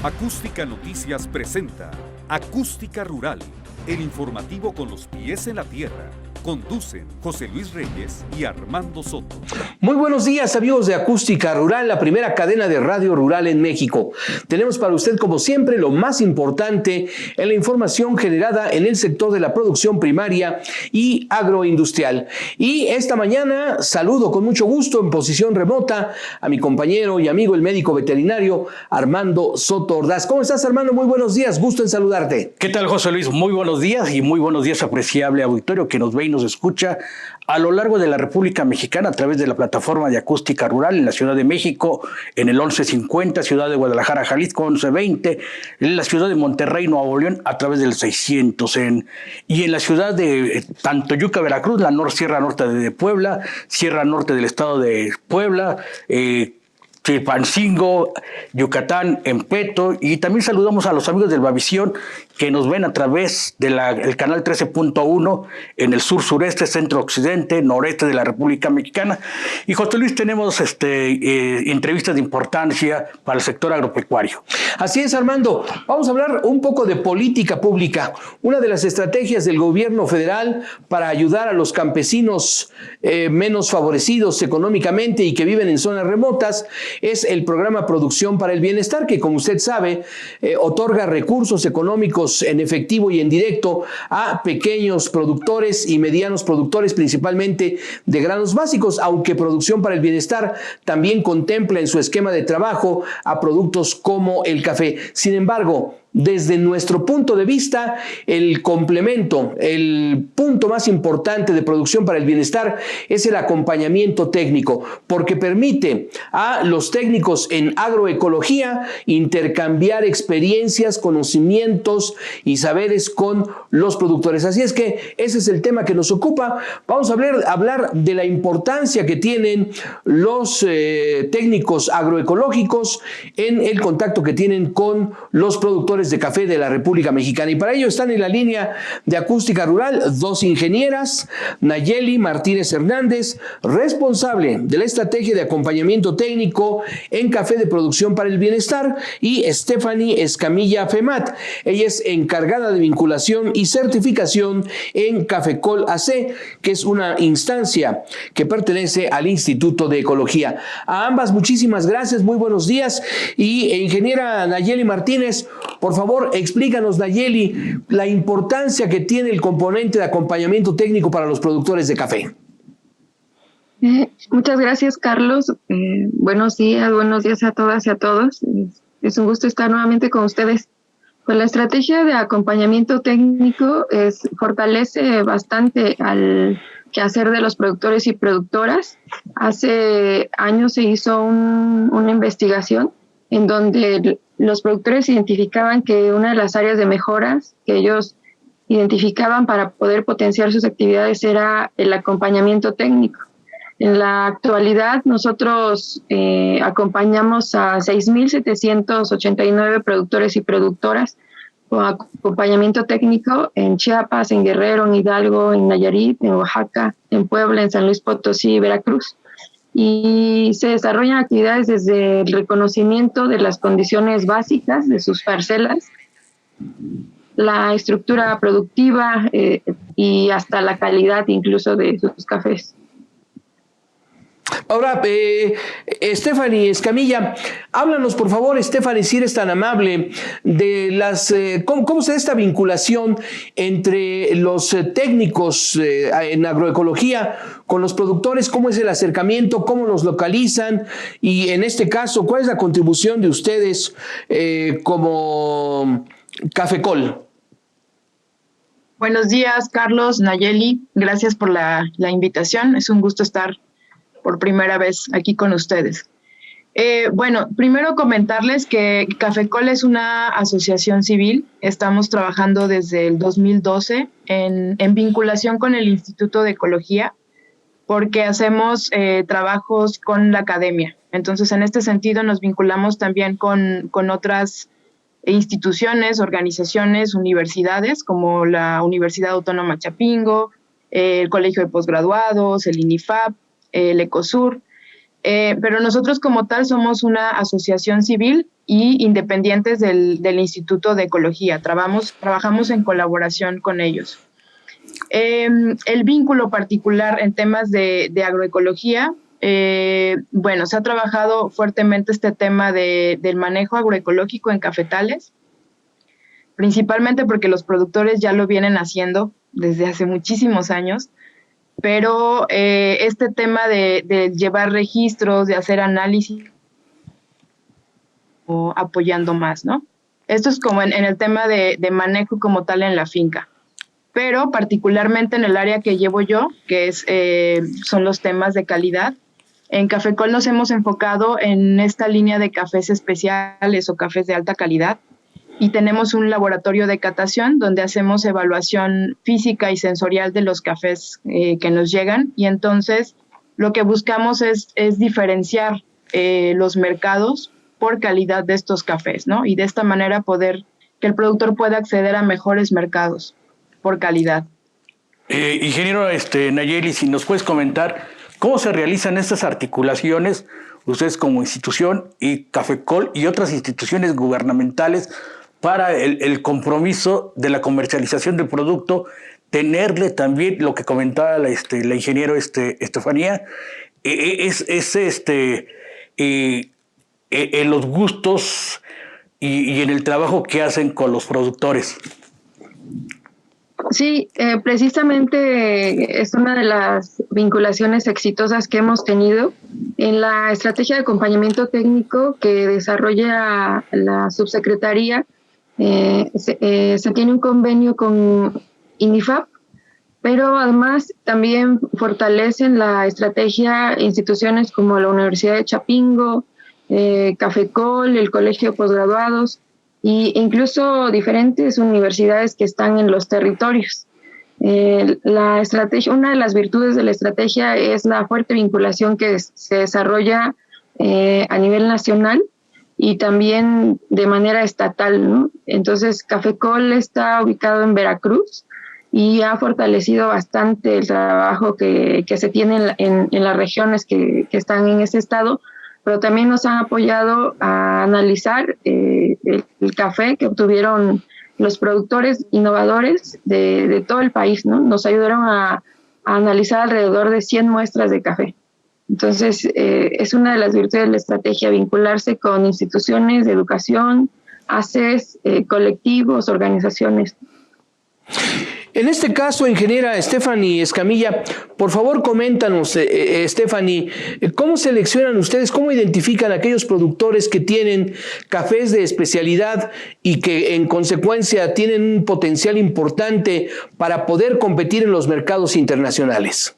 Acústica Noticias presenta Acústica Rural, el informativo con los pies en la tierra. Conducen José Luis Reyes y Armando Soto. Muy buenos días, amigos de Acústica Rural, la primera cadena de radio rural en México. Tenemos para usted, como siempre, lo más importante en la información generada en el sector de la producción primaria y agroindustrial. Y esta mañana saludo con mucho gusto en posición remota a mi compañero y amigo, el médico veterinario Armando Soto Ordaz. ¿Cómo estás, Armando? Muy buenos días, gusto en saludarte. ¿Qué tal, José Luis? Muy buenos días y muy buenos días, apreciable auditorio que nos ve y nos escucha a lo largo de la República Mexicana a través de la plataforma de Acústica Rural en la Ciudad de México, en el 1150, Ciudad de Guadalajara, Jalisco, 1120, en la Ciudad de Monterrey, Nuevo León, a través del 600, y en la ciudad de Tantoyuca, Veracruz, la Sierra Norte de Puebla, Sierra Norte del Estado de Puebla, Chilpancingo, Yucatán, Empeto, y también saludamos a los amigos del Bavisión que nos ven a través del canal 13.1 en el sur, sureste, centro, occidente, noreste de la República Mexicana. Y José Luis, tenemos entrevistas de importancia para el sector agropecuario. Así es, Armando. Vamos a hablar un poco de política pública. Una de las estrategias del gobierno federal para ayudar a los campesinos menos favorecidos económicamente y que viven en zonas remotas es el programa Producción para el Bienestar, que, como usted sabe, otorga recursos económicos en efectivo y en directo a pequeños productores y medianos productores, principalmente de granos básicos, aunque Producción para el Bienestar también contempla en su esquema de trabajo a productos como el café. Sin embargo, desde nuestro punto de vista, el complemento, el punto más importante de Producción para el Bienestar es el acompañamiento técnico, porque permite a los técnicos en agroecología intercambiar experiencias, conocimientos y saberes con los productores. Así es que ese es el tema que nos ocupa. Vamos a hablar de la importancia que tienen los técnicos agroecológicos en el contacto que tienen con los productores de café de la República Mexicana. Y para ello están en la línea de Acústica Rural dos ingenieras, Nayeli Martínez Hernández, responsable de la estrategia de acompañamiento técnico en café de Producción para el Bienestar, y Stephanie Escamilla Femat. Ella es encargada de vinculación y certificación en Cafecol AC, que es una instancia que pertenece al Instituto de Ecología. A ambas, muchísimas gracias, muy buenos días. Y ingeniera Nayeli Martínez, por favor, explícanos, Nayeli, la importancia que tiene el componente de acompañamiento técnico para los productores de café. Muchas gracias, Carlos. Buenos días a todas y a todos. Es un gusto estar nuevamente con ustedes. Pues la estrategia de acompañamiento técnico fortalece bastante al quehacer de los productores y productoras. Hace años se hizo una investigación en donde los productores identificaban que una de las áreas de mejoras que ellos identificaban para poder potenciar sus actividades era el acompañamiento técnico. En la actualidad, nosotros acompañamos a 6,789 productores y productoras con acompañamiento técnico en Chiapas, en Guerrero, en Hidalgo, en Nayarit, en Oaxaca, en Puebla, en San Luis Potosí y Veracruz. Y se desarrollan actividades desde el reconocimiento de las condiciones básicas de sus parcelas, la estructura productiva y hasta la calidad incluso de sus cafés. Ahora, Stephanie Escamilla, háblanos por favor, Stephanie, si eres tan amable, de cómo se da esta vinculación entre los técnicos en agroecología con los productores, cómo es el acercamiento, cómo los localizan, y en este caso, ¿cuál es la contribución de ustedes como Cafecol? Buenos días, Carlos, Nayeli, gracias por la invitación, es un gusto estar por primera vez aquí con ustedes. Bueno, primero comentarles que Cafecol es una asociación civil. Estamos trabajando desde el 2012 en vinculación con el Instituto de Ecología, porque hacemos trabajos con la academia. Entonces, en este sentido, nos vinculamos también con otras instituciones, organizaciones, universidades, como la Universidad Autónoma Chapingo, el Colegio de Posgraduados, el INIFAP, el ECOSUR, pero nosotros como tal somos una asociación civil y independientes del Instituto de Ecología. Trabajamos en colaboración con ellos. El vínculo particular en temas de agroecología, bueno, se ha trabajado fuertemente este tema del manejo agroecológico en cafetales, principalmente porque los productores ya lo vienen haciendo desde hace muchísimos años, pero este tema de llevar registros, de hacer análisis, o apoyando más, ¿no? Esto es como en el tema de manejo como tal en la finca, pero particularmente en el área que llevo yo, que son los temas de calidad. En Cafecol nos hemos enfocado en esta línea de cafés especiales o cafés de alta calidad, y tenemos un laboratorio de catación donde hacemos evaluación física y sensorial de los cafés que nos llegan, y entonces lo que buscamos es diferenciar los mercados por calidad de estos cafés, ¿no? Y de esta manera que el productor pueda acceder a mejores mercados por calidad. Ingeniero Nayeli, si nos puedes comentar cómo se realizan estas articulaciones, ustedes como institución y Cafecol y otras instituciones gubernamentales, para el compromiso de la comercialización del producto, tenerle también lo que comentaba la ingeniero Estefanía, en los gustos y en el trabajo que hacen con los productores. Sí, precisamente es una de las vinculaciones exitosas que hemos tenido en la estrategia de acompañamiento técnico que desarrolla la subsecretaría. Se tiene un convenio con INIFAP, pero además también fortalecen la estrategia instituciones como la Universidad de Chapingo, Cafecol, el Colegio de Posgraduados e incluso diferentes universidades que están en los territorios. La estrategia, una de las virtudes de la estrategia es la fuerte vinculación que se desarrolla a nivel nacional y también de manera estatal, ¿no? Entonces, Cafecol está ubicado en Veracruz y ha fortalecido bastante el trabajo que se tiene en las regiones que están en ese estado, pero también nos han apoyado a analizar el café que obtuvieron los productores innovadores de todo el país, ¿no? Nos ayudaron a analizar alrededor de 100 muestras de café. Entonces, es una de las virtudes de la estrategia, vincularse con instituciones de educación, ACES, colectivos, organizaciones. En este caso, ingeniera Stephanie Escamilla, por favor coméntanos, Stephanie, ¿cómo seleccionan ustedes, cómo identifican a aquellos productores que tienen cafés de especialidad y que en consecuencia tienen un potencial importante para poder competir en los mercados internacionales?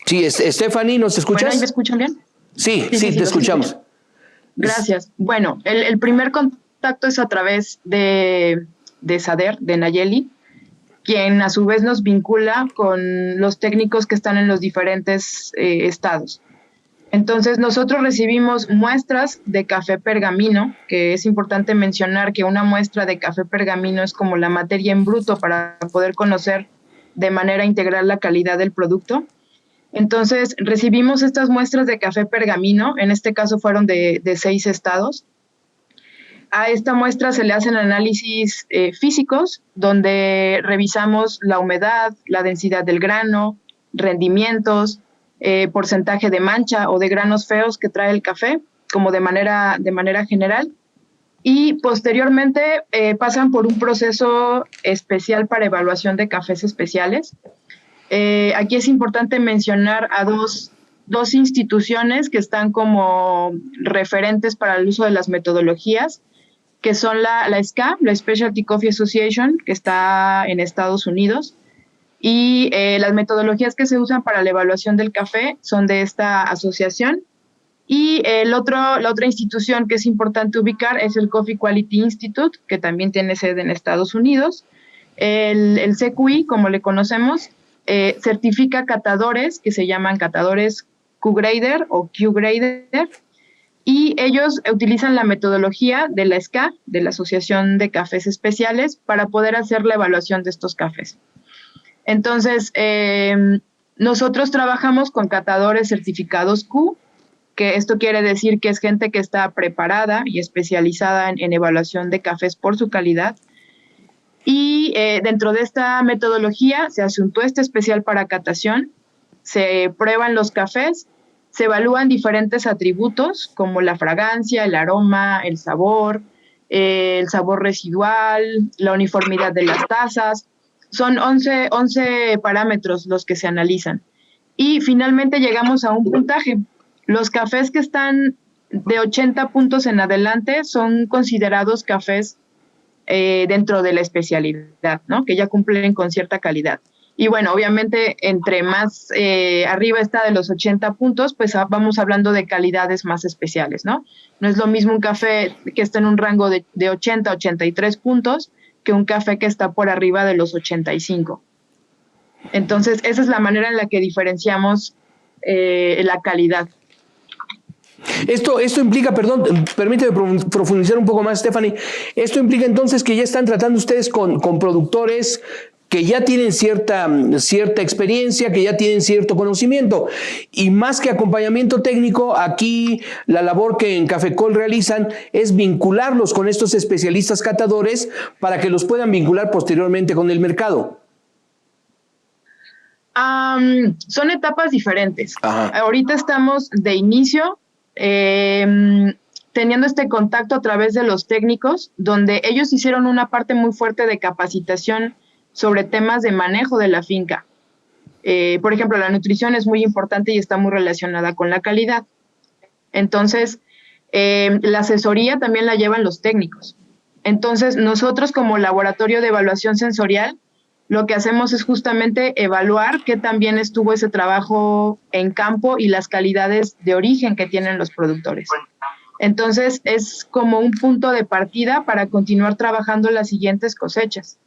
Sí, Stephanie, ¿nos escuchas? Bueno, ¿me escuchan bien? Sí, te escuchamos. Gracias. Bueno, el primer contacto es a través de Sader, de Nayeli, quien a su vez nos vincula con los técnicos que están en los diferentes estados. Entonces, nosotros recibimos muestras de café pergamino, que es importante mencionar que una muestra de café pergamino es como la materia en bruto para poder conocer de manera integral la calidad del producto. Entonces, recibimos estas muestras de café pergamino, en este caso fueron de 6 estados. A esta muestra se le hacen análisis físicos, donde revisamos la humedad, la densidad del grano, rendimientos, porcentaje de mancha o de granos feos que trae el café, como de manera general. Y posteriormente pasan por un proceso especial para evaluación de cafés especiales. Aquí es importante mencionar a dos instituciones que están como referentes para el uso de las metodologías, que son la SCA, la Specialty Coffee Association, que está en Estados Unidos, y las metodologías que se usan para la evaluación del café son de esta asociación. Y la otra institución que es importante ubicar es el Coffee Quality Institute, que también tiene sede en Estados Unidos. El CQI, como le conocemos, certifica catadores que se llaman catadores Q-Grader o Q-Grader, y ellos utilizan la metodología de la SCA, de la Asociación de Cafés Especiales, para poder hacer la evaluación de estos cafés. Entonces, Nosotros trabajamos con catadores certificados Q, que esto quiere decir que es gente que está preparada y especializada en evaluación de cafés por su calidad. Y dentro de esta metodología se hace un tueste especial para catación, se prueban los cafés, se evalúan diferentes atributos como la fragancia, el aroma, el sabor residual, la uniformidad de las tazas. Son 11 parámetros los que se analizan. Y finalmente llegamos a un puntaje. Los cafés que están de 80 puntos en adelante son considerados cafés dentro de la especialidad, ¿no? Que ya cumplen con cierta calidad. Y bueno, obviamente, entre más arriba está de los 80 puntos, pues vamos hablando de calidades más especiales, ¿no? No es lo mismo un café que está en un rango de 80 a 83 puntos que un café que está por arriba de los 85. Entonces, esa es la manera en la que diferenciamos la calidad. Esto implica, perdón, permíteme profundizar un poco más, Stephanie. Esto implica entonces que ya están tratando ustedes con productores que ya tienen cierta experiencia, que ya tienen cierto conocimiento. Y más que acompañamiento técnico, aquí la labor que en Cafecol realizan es vincularlos con estos especialistas catadores para que los puedan vincular posteriormente con el mercado. Son etapas diferentes. Ajá. Ahorita estamos de inicio teniendo este contacto a través de los técnicos, donde ellos hicieron una parte muy fuerte de capacitación sobre temas de manejo de la finca. Por ejemplo, la nutrición es muy importante y está muy relacionada con la calidad. Entonces, la asesoría también la llevan los técnicos. Entonces, nosotros como laboratorio de evaluación sensorial, lo que hacemos es justamente evaluar qué tan bien estuvo ese trabajo en campo y las calidades de origen que tienen los productores. Entonces, es como un punto de partida para continuar trabajando las siguientes cosechas.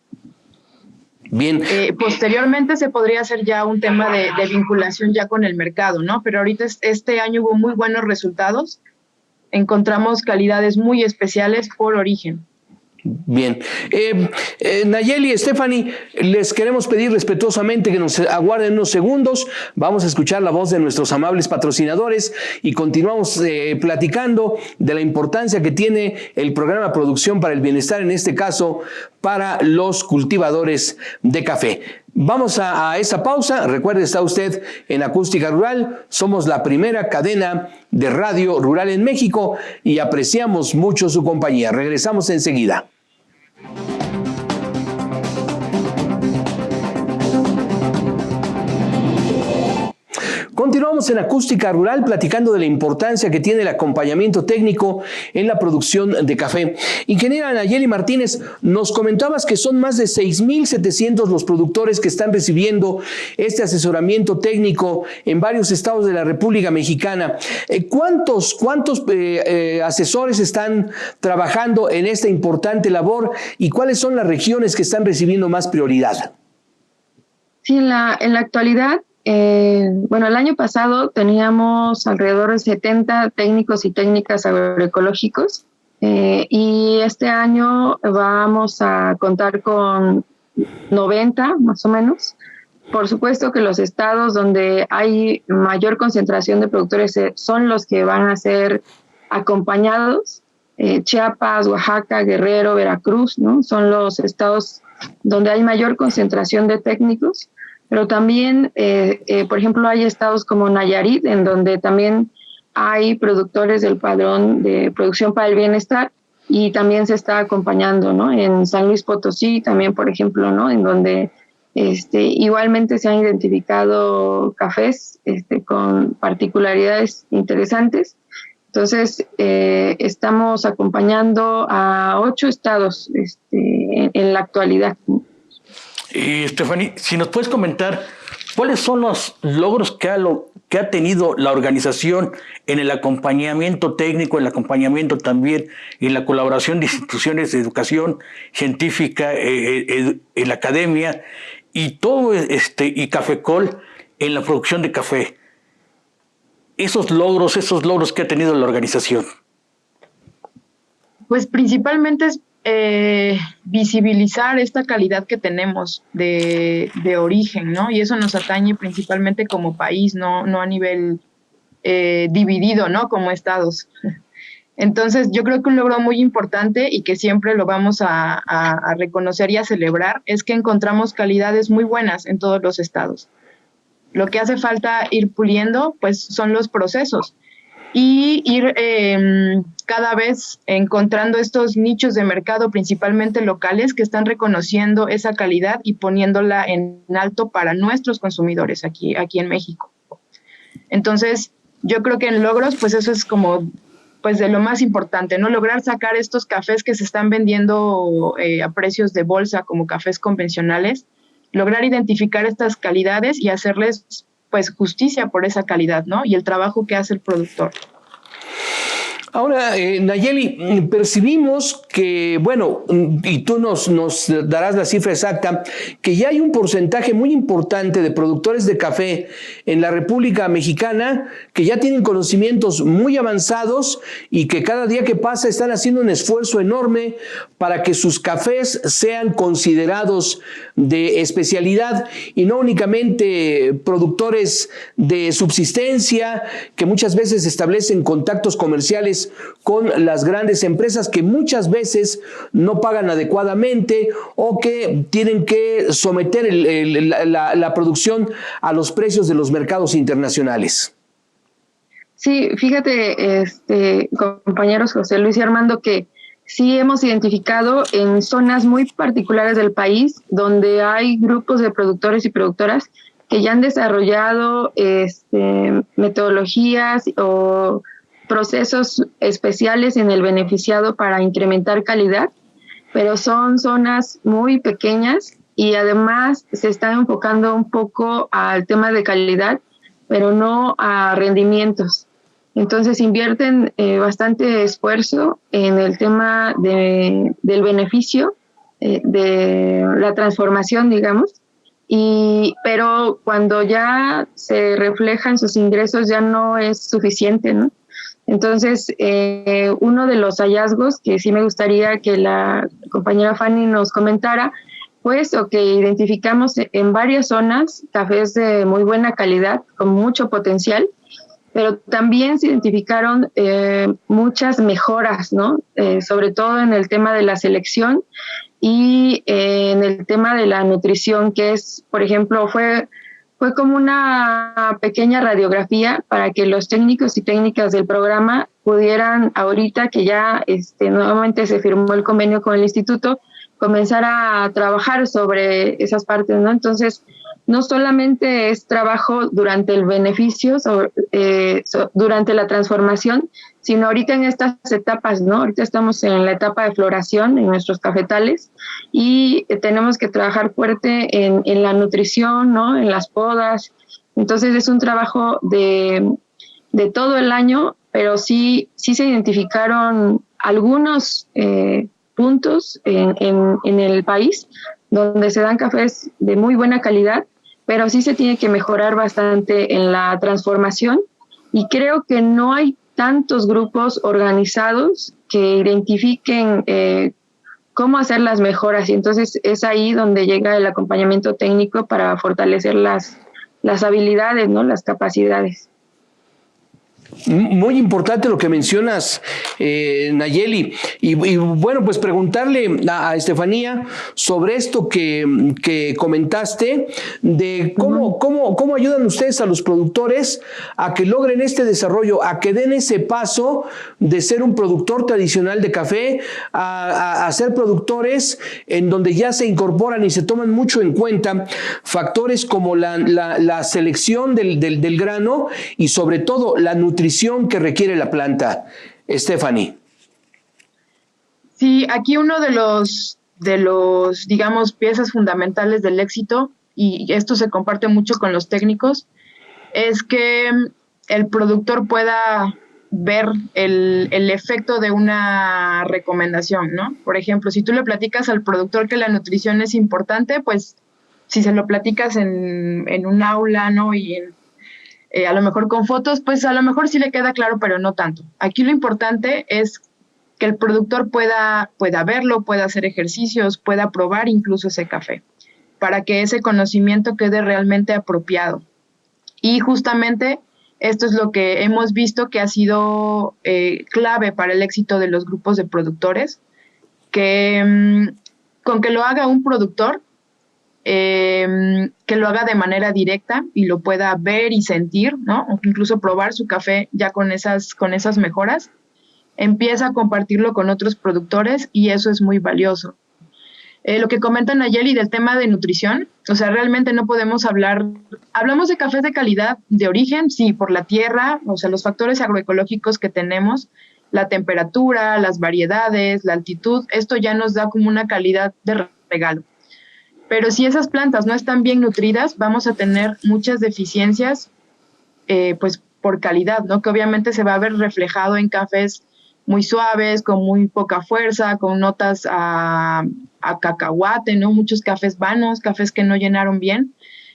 Bien. Posteriormente se podría hacer ya un tema de vinculación ya con el mercado, ¿no? Pero ahorita este año hubo muy buenos resultados. Encontramos calidades muy especiales por origen. Bien. Nayeli, Stephanie, les queremos pedir respetuosamente que nos aguarden unos segundos. Vamos a escuchar la voz de nuestros amables patrocinadores y continuamos platicando de la importancia que tiene el programa Producción para el Bienestar, en este caso para los cultivadores de café. Vamos a esa pausa. Recuerde, está usted en Acústica Rural. Somos la primera cadena de radio rural en México y apreciamos mucho su compañía. Regresamos enseguida. Continuamos en Acústica Rural platicando de la importancia que tiene el acompañamiento técnico en la producción de café. Ingeniera Nayeli Martínez, nos comentabas que son más de 6,700 los productores que están recibiendo este asesoramiento técnico en varios estados de la República Mexicana. ¿Cuántos asesores están trabajando en esta importante labor y cuáles son las regiones que están recibiendo más prioridad? Sí, en la actualidad, el año pasado teníamos alrededor de 70 técnicos y técnicas agroecológicos y este año vamos a contar con 90 más o menos. Por supuesto que los estados donde hay mayor concentración de productores son los que van a ser acompañados. Chiapas, Oaxaca, Guerrero, Veracruz, ¿no? Son los estados donde hay mayor concentración de técnicos. Pero también, por ejemplo, hay estados como Nayarit, en donde también hay productores del Padrón de Producción para el Bienestar y también se está acompañando, ¿no? En San Luis Potosí también, por ejemplo, ¿no? En donde igualmente se han identificado cafés con particularidades interesantes. Entonces, estamos acompañando a 8 estados en la actualidad. Stephanie, si nos puedes comentar, ¿cuáles son los logros que ha tenido la organización en el acompañamiento técnico, en el acompañamiento también en la colaboración de instituciones de educación científica, en la academia y todo y Cafecol en la producción de café? Esos logros que ha tenido la organización. Pues principalmente es visibilizar esta calidad que tenemos de origen, ¿no? Y eso nos atañe principalmente como país, no a nivel dividido, ¿no? Como estados. Entonces, yo creo que un logro muy importante y que siempre lo vamos a reconocer y a celebrar es que encontramos calidades muy buenas en todos los estados. Lo que hace falta ir puliendo, pues, son los procesos y ir cada vez encontrando estos nichos de mercado, principalmente locales, que están reconociendo esa calidad y poniéndola en alto para nuestros consumidores aquí en México. Entonces, yo creo que en logros, pues eso es como, pues de lo más importante, ¿no? Lograr sacar estos cafés que se están vendiendo a precios de bolsa como cafés convencionales, lograr identificar estas calidades y hacerles pues justicia por esa calidad, ¿no? Y el trabajo que hace el productor. Ahora, Nayeli, percibimos que, bueno, y tú nos darás la cifra exacta, que ya hay un porcentaje muy importante de productores de café en la República Mexicana que ya tienen conocimientos muy avanzados y que cada día que pasa están haciendo un esfuerzo enorme para que sus cafés sean considerados de especialidad y no únicamente productores de subsistencia que muchas veces establecen contactos comerciales con las grandes empresas que muchas veces no pagan adecuadamente o que tienen que someter la producción a los precios de los mercados internacionales. Sí, fíjate, compañeros José Luis y Armando, que sí hemos identificado en zonas muy particulares del país donde hay grupos de productores y productoras que ya han desarrollado metodologías o procesos especiales en el beneficiado para incrementar calidad, pero son zonas muy pequeñas y además se están enfocando un poco al tema de calidad, pero no a rendimientos. Entonces invierten bastante esfuerzo en el tema del beneficio, de la transformación, digamos, pero cuando ya se reflejan sus ingresos ya no es suficiente, ¿no? Entonces, uno de los hallazgos que sí me gustaría que la compañera Fanny nos comentara, pues, o que identificamos en varias zonas cafés de muy buena calidad, con mucho potencial, pero también se identificaron muchas mejoras, ¿no? Sobre todo en el tema de la selección y en el tema de la nutrición, que es, por ejemplo, fue como una pequeña radiografía para que los técnicos y técnicas del programa pudieran, ahorita que ya nuevamente se firmó el convenio con el instituto, comenzar a trabajar sobre esas partes, ¿no? Entonces, no solamente es trabajo durante el beneficio, durante la transformación, sino ahorita en estas etapas, ¿no? Ahorita estamos en la etapa de floración en nuestros cafetales y tenemos que trabajar fuerte en la nutrición, ¿no? En las podas. Entonces es un trabajo de todo el año, pero sí se identificaron algunos puntos en el país donde se dan cafés de muy buena calidad, pero sí se tiene que mejorar bastante en la transformación y creo que no hay tantos grupos organizados que identifiquen cómo hacer las mejoras y entonces es ahí donde llega el acompañamiento técnico para fortalecer las habilidades, ¿no? Las capacidades. Muy importante lo que mencionas, Nayeli. Y bueno, pues preguntarle a Estefanía sobre esto que comentaste, de cómo ayudan ustedes a los productores a que logren este desarrollo, a que den ese paso de ser un productor tradicional de café a ser productores en donde ya se incorporan y se toman mucho en cuenta factores como la selección del grano y sobre todo la nutrición que requiere la planta. Stephanie. Sí, aquí uno de los digamos, piezas fundamentales del éxito, y esto se comparte mucho con los técnicos, es que el productor pueda ver el efecto de una recomendación, ¿no? Por ejemplo, si tú le platicas al productor que la nutrición es importante, pues si se lo platicas en un aula, ¿no? Y a lo mejor con fotos, pues a lo mejor sí le queda claro, pero no tanto. Aquí lo importante es que el productor pueda verlo, pueda hacer ejercicios, pueda probar incluso ese café, para que ese conocimiento quede realmente apropiado. Y justamente esto es lo que hemos visto que ha sido clave para el éxito de los grupos de productores, que con que lo haga un productor, que lo haga de manera directa y lo pueda ver y sentir, ¿no? O incluso probar su café ya con esas mejoras, empieza a compartirlo con otros productores y eso es muy valioso. Lo que comenta Nayeli del tema de nutrición, o sea, realmente no podemos hablamos de cafés de calidad de origen, sí, por la tierra, o sea, los factores agroecológicos que tenemos, la temperatura, las variedades, la altitud, esto ya nos da como una calidad de regalo. Pero si esas plantas no están bien nutridas, vamos a tener muchas deficiencias, pues por calidad, ¿no? Que obviamente se va a ver reflejado en cafés muy suaves, con muy poca fuerza, con notas a cacahuate, ¿no? Muchos cafés vanos, cafés que no llenaron bien.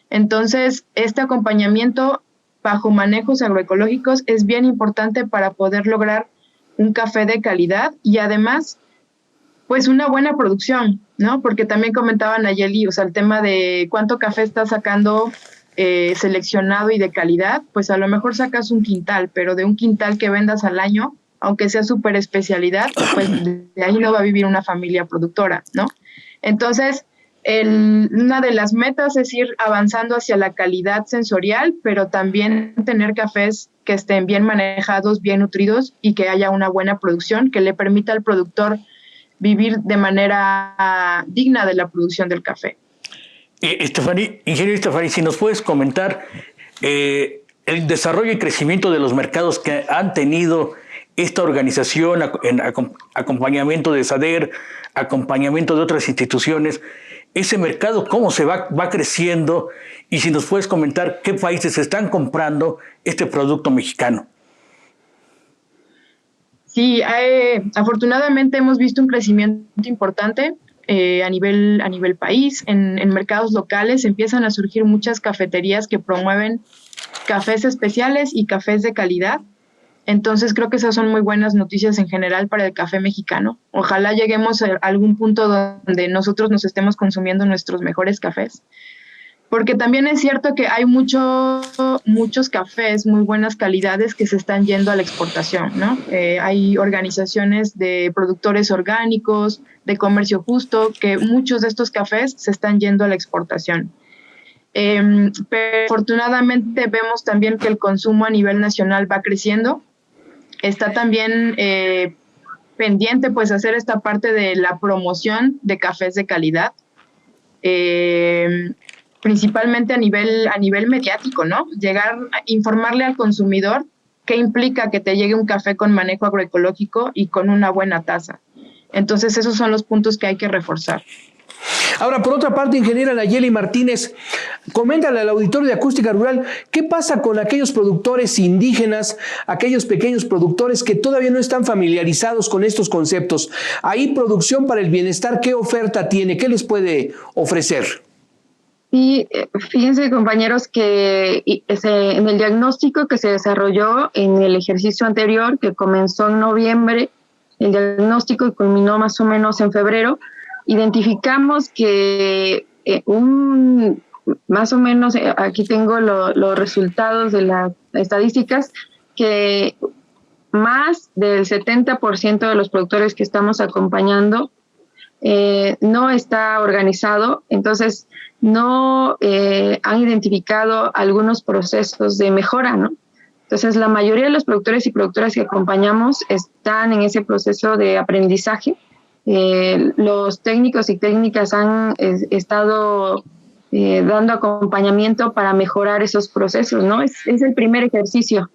Entonces, este acompañamiento bajo manejos agroecológicos es bien importante para poder lograr un café de calidad y además, pues una buena producción, ¿no? Porque también comentaba Nayeli, o sea, el tema de cuánto café estás sacando seleccionado y de calidad, pues a lo mejor sacas un quintal, pero de un quintal que vendas al año, aunque sea súper especialidad, pues de ahí no va a vivir una familia productora, ¿no? Entonces, una de las metas es ir avanzando hacia la calidad sensorial, pero también tener cafés que estén bien manejados, bien nutridos y que haya una buena producción que le permita al productor vivir de manera digna de la producción del café. Ingeniero Estefaní, si nos puedes comentar el desarrollo y crecimiento de los mercados que han tenido esta organización en acompañamiento de SADER, acompañamiento de otras instituciones, ese mercado, cómo se va creciendo, y si nos puedes comentar qué países están comprando este producto mexicano. Sí, afortunadamente hemos visto un crecimiento importante a nivel país. En mercados locales empiezan a surgir muchas cafeterías que promueven cafés especiales y cafés de calidad. Entonces creo que esas son muy buenas noticias en general para el café mexicano. Ojalá lleguemos a algún punto donde nosotros nos estemos consumiendo nuestros mejores cafés. Porque también es cierto que hay muchos cafés, muy buenas calidades que se están yendo a la exportación, ¿no? Hay organizaciones de productores orgánicos, de comercio justo, que muchos de estos cafés se están yendo a la exportación. Pero afortunadamente vemos también que el consumo a nivel nacional va creciendo. Está también pendiente pues hacer esta parte de la promoción de cafés de calidad, principalmente a nivel mediático, ¿no? Llegar a informarle al consumidor qué implica que te llegue un café con manejo agroecológico y con una buena tasa. Entonces esos son los puntos que hay que reforzar. Ahora, por otra parte, ingeniera Nayeli Martínez, coméntale al auditorio de Acústica Rural, ¿qué pasa con aquellos productores indígenas, aquellos pequeños productores que todavía no están familiarizados con estos conceptos? Ahí, Producción para el Bienestar, ¿qué oferta tiene? ¿Qué les puede ofrecer? Sí, fíjense, compañeros, que en el diagnóstico que se desarrolló en el ejercicio anterior, que comenzó en noviembre, el diagnóstico y culminó más o menos en febrero, identificamos que más o menos, aquí tengo los resultados de las estadísticas, que más del 70% de los productores que estamos acompañando no está organizado, entonces no han identificado algunos procesos de mejora, ¿no? Entonces la mayoría de los productores y productoras que acompañamos están en ese proceso de aprendizaje. Los técnicos y técnicas han estado dando acompañamiento para mejorar esos procesos, ¿no? Es el primer ejercicio.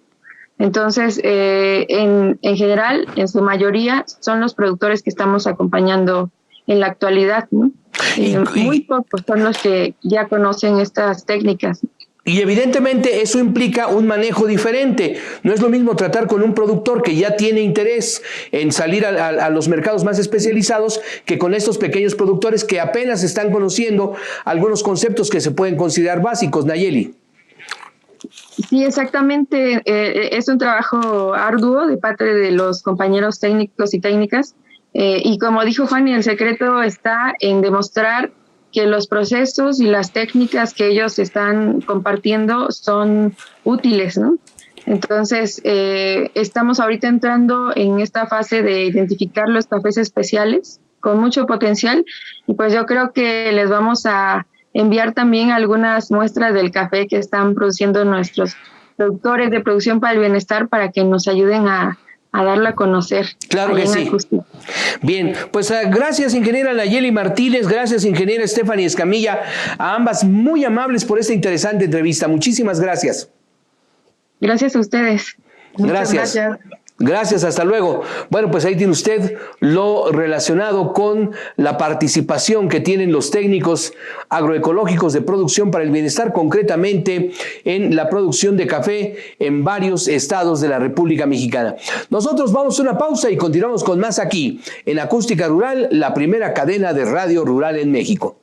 Entonces, en general, en su mayoría, son los productores que estamos acompañando en la actualidad, ¿no? Muy pocos son los que ya conocen estas técnicas. Y evidentemente eso implica un manejo diferente. No es lo mismo tratar con un productor que ya tiene interés en salir a los mercados más especializados que con estos pequeños productores que apenas están conociendo algunos conceptos que se pueden considerar básicos, Nayeli. Sí, exactamente. Es un trabajo arduo de parte de los compañeros técnicos y técnicas. Y como dijo Fanny, el secreto está en demostrar que los procesos y las técnicas que ellos están compartiendo son útiles, ¿no? Entonces, estamos ahorita entrando en esta fase de identificar los cafés especiales con mucho potencial, y pues yo creo que les vamos a enviar también algunas muestras del café que están produciendo nuestros productores de producción para el bienestar, para que nos ayuden a darlo a conocer. Claro que sí. Acústica. Bien, pues gracias, ingeniera Nayeli Martínez, gracias, ingeniera Stephanie Escamilla, a ambas muy amables por esta interesante entrevista. Muchísimas gracias. Gracias a ustedes. Gracias. Gracias, hasta luego. Bueno, pues ahí tiene usted lo relacionado con la participación que tienen los técnicos agroecológicos de producción para el bienestar, concretamente en la producción de café en varios estados de la República Mexicana. Nosotros vamos a una pausa y continuamos con más aquí, en Acústica Rural, la primera cadena de radio rural en México.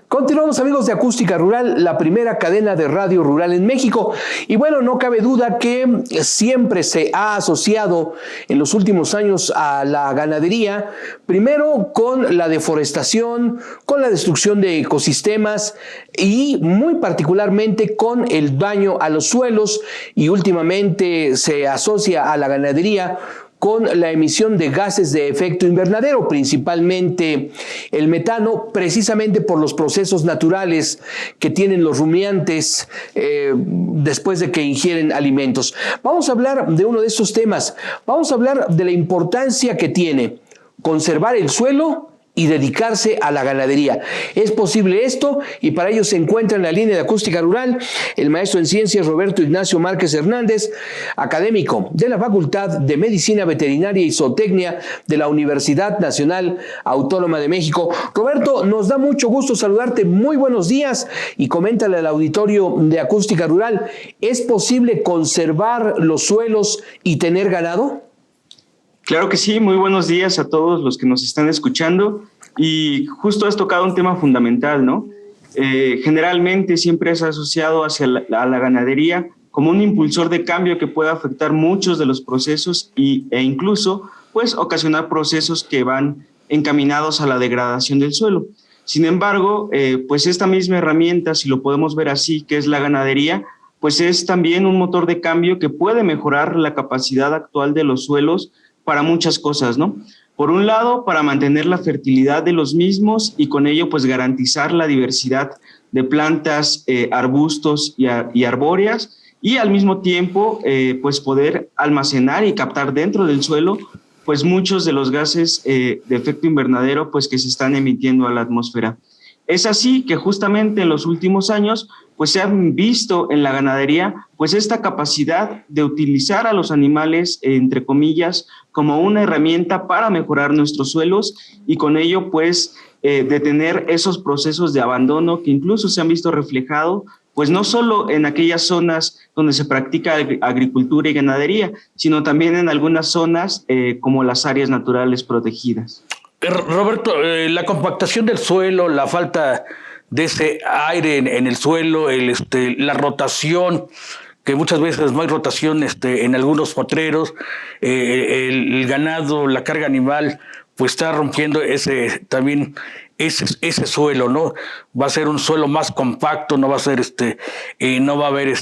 Continuamos, amigos de Acústica Rural, la primera cadena de radio rural en México. Y bueno, no cabe duda que siempre se ha asociado en los últimos años a la ganadería, primero con la deforestación, con la destrucción de ecosistemas y muy particularmente con el daño a los suelos, y últimamente se asocia a la ganadería con la emisión de gases de efecto invernadero, principalmente el metano, precisamente por los procesos naturales que tienen los rumiantes después de que ingieren alimentos. Vamos a hablar de uno de estos temas. Vamos a hablar de la importancia que tiene conservar el suelo y dedicarse a la ganadería. ¿Es posible esto? Y para ello se encuentra en la línea de Acústica Rural el maestro en ciencias Roberto Ignacio Márquez Hernández, académico de la Facultad de Medicina Veterinaria y Zootecnia de la Universidad Nacional Autónoma de México. Roberto, nos da mucho gusto saludarte. Muy buenos días, y coméntale al auditorio de Acústica Rural, ¿es posible conservar los suelos y tener ganado? Claro que sí, muy buenos días a todos los que nos están escuchando, y justo has tocado un tema fundamental, ¿no? Generalmente siempre es asociado a la ganadería como un impulsor de cambio que puede afectar muchos de los procesos e incluso pues ocasionar procesos que van encaminados a la degradación del suelo. Sin embargo, pues esta misma herramienta, si lo podemos ver así, que es la ganadería, pues es también un motor de cambio que puede mejorar la capacidad actual de los suelos para muchas cosas, ¿no? Por un lado, para mantener la fertilidad de los mismos y con ello pues garantizar la diversidad de plantas, arbustos y arbóreas, y al mismo tiempo pues poder almacenar y captar dentro del suelo pues muchos de los gases de efecto invernadero pues que se están emitiendo a la atmósfera. Es así que justamente en los últimos años pues se han visto en la ganadería pues esta capacidad de utilizar a los animales, entre comillas, como una herramienta para mejorar nuestros suelos, y con ello pues detener esos procesos de abandono que incluso se han visto reflejados pues no solo en aquellas zonas donde se practica agricultura y ganadería, sino también en algunas zonas como las áreas naturales protegidas. Roberto, la compactación del suelo, la falta de ese aire en el suelo, la rotación, que muchas veces no hay rotación en algunos potreros, el ganado, la carga animal, pues está rompiendo ese suelo, ¿no? Va a ser un suelo más compacto, no va a ser no va a haber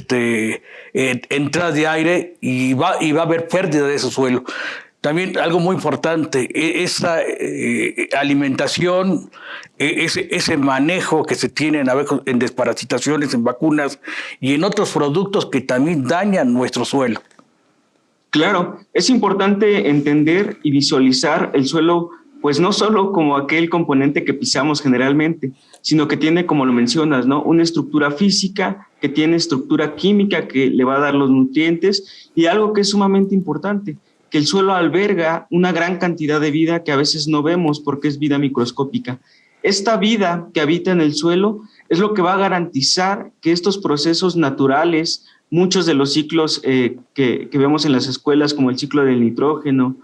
entrada de aire, y va a haber pérdida de ese suelo. También algo muy importante, esa alimentación, ese manejo que se tiene en desparasitaciones, en vacunas y en otros productos que también dañan nuestro suelo. Claro, es importante entender y visualizar el suelo, pues no solo como aquel componente que pisamos generalmente, sino que tiene, como lo mencionas, ¿no?, una estructura física, que tiene estructura química que le va a dar los nutrientes, y algo que es sumamente importante, que el suelo alberga una gran cantidad de vida que a veces no vemos porque es vida microscópica. Esta vida que habita en el suelo es lo que va a garantizar que estos procesos naturales, muchos de los ciclos que vemos en las escuelas, como el ciclo del nitrógeno,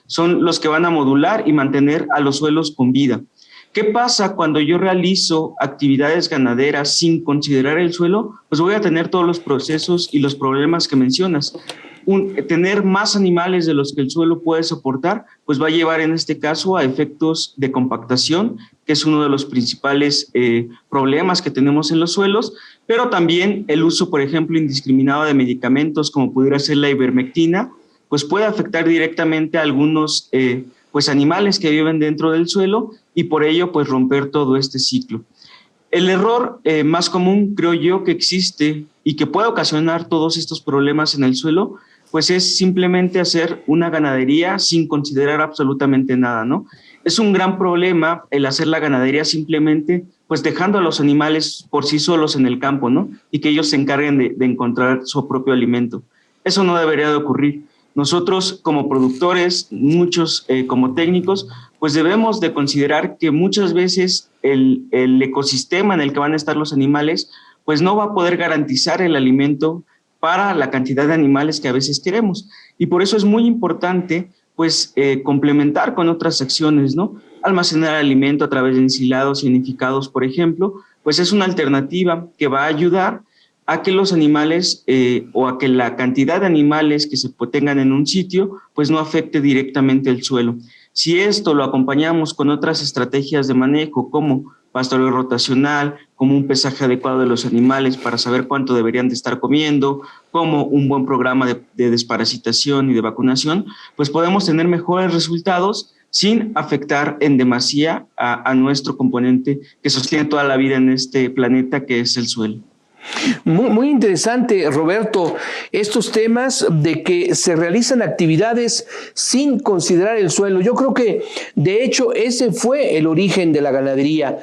son los que van a modular y mantener a los suelos con vida. ¿Qué pasa cuando yo realizo actividades ganaderas sin considerar el suelo? Pues voy a tener todos los procesos y los problemas que mencionas. Tener más animales de los que el suelo puede soportar, pues va a llevar en este caso a efectos de compactación, que es uno de los principales problemas que tenemos en los suelos, pero también el uso, por ejemplo, indiscriminado de medicamentos como pudiera ser la ivermectina, pues puede afectar directamente a algunos pues animales que viven dentro del suelo y por ello pues romper todo este ciclo. El error más común, creo yo, que existe y que puede ocasionar todos estos problemas en el suelo, pues es simplemente hacer una ganadería sin considerar absolutamente nada, ¿no? Es un gran problema el hacer la ganadería simplemente pues dejando a los animales por sí solos en el campo, ¿no? Y que ellos se encarguen de encontrar su propio alimento. Eso no debería de ocurrir. Nosotros como productores, muchos como técnicos, pues debemos de considerar que muchas veces el ecosistema en el que van a estar los animales, pues no va a poder garantizar el alimento para la cantidad de animales que a veces queremos. Y por eso es muy importante, pues, complementar con otras acciones, ¿no? Almacenar alimento a través de ensilados y enificados, por ejemplo, pues es una alternativa que va a ayudar a que los animales o a que la cantidad de animales que se tengan en un sitio, pues no afecte directamente el suelo. Si esto lo acompañamos con otras estrategias de manejo, como pastoreo rotacional, como un pesaje adecuado de los animales para saber cuánto deberían de estar comiendo, como un buen programa de desparasitación y de vacunación, pues podemos tener mejores resultados sin afectar en demasía a nuestro componente que sostiene toda la vida en este planeta, que es el suelo. Muy, muy interesante, Roberto, estos temas de que se realizan actividades sin considerar el suelo. Yo creo que, de hecho, ese fue el origen de la ganadería.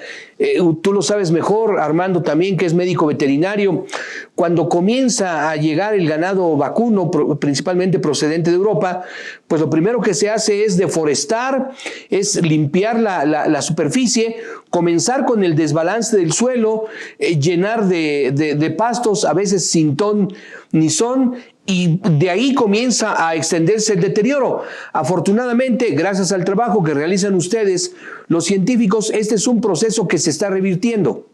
Tú lo sabes mejor, Armando también, que es médico veterinario. Cuando comienza a llegar el ganado vacuno, principalmente procedente de Europa, pues lo primero que se hace es deforestar, es limpiar la superficie, comenzar con el desbalance del suelo, llenar de pastos, a veces sin ton ni son, y de ahí comienza a extenderse el deterioro. Afortunadamente, gracias al trabajo que realizan ustedes, los científicos, este es un proceso que se está revirtiendo.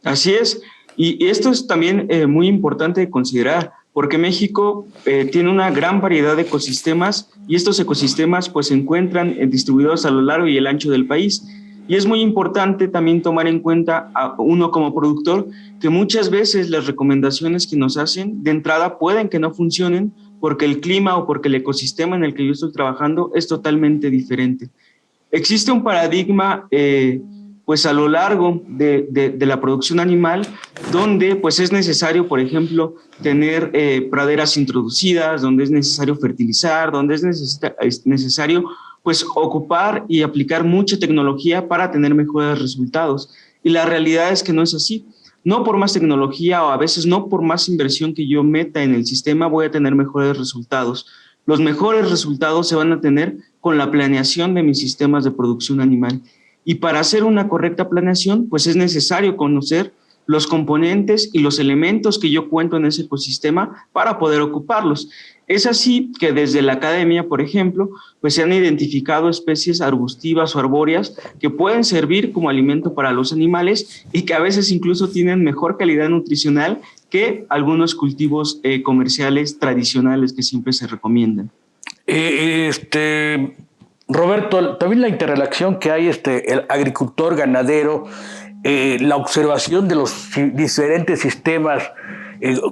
Así es, y esto es también muy importante de considerar, porque México tiene una gran variedad de ecosistemas y estos ecosistemas pues se encuentran distribuidos a lo largo y el ancho del país. Y es muy importante también tomar en cuenta a uno como productor que muchas veces las recomendaciones que nos hacen de entrada pueden que no funcionen porque el clima o porque el ecosistema en el que yo estoy trabajando es totalmente diferente. Existe un paradigma pues a lo largo de la producción animal donde pues es necesario, por ejemplo, tener praderas introducidas, donde es necesario fertilizar, donde es necesario pues ocupar y aplicar mucha tecnología para tener mejores resultados. Y la realidad es que no es así. No por más tecnología o a veces no por más inversión que yo meta en el sistema voy a tener mejores resultados. Los mejores resultados se van a tener con la planeación de mis sistemas de producción animal. Y para hacer una correcta planeación, pues es necesario conocer los componentes y los elementos que yo cuento en ese ecosistema para poder ocuparlos. Es así que desde la academia, por ejemplo, pues se han identificado especies arbustivas o arbóreas que pueden servir como alimento para los animales y que a veces incluso tienen mejor calidad nutricional que algunos cultivos comerciales tradicionales que siempre se recomiendan. Roberto, también la interrelación que hay el agricultor ganadero, la observación de los diferentes sistemas,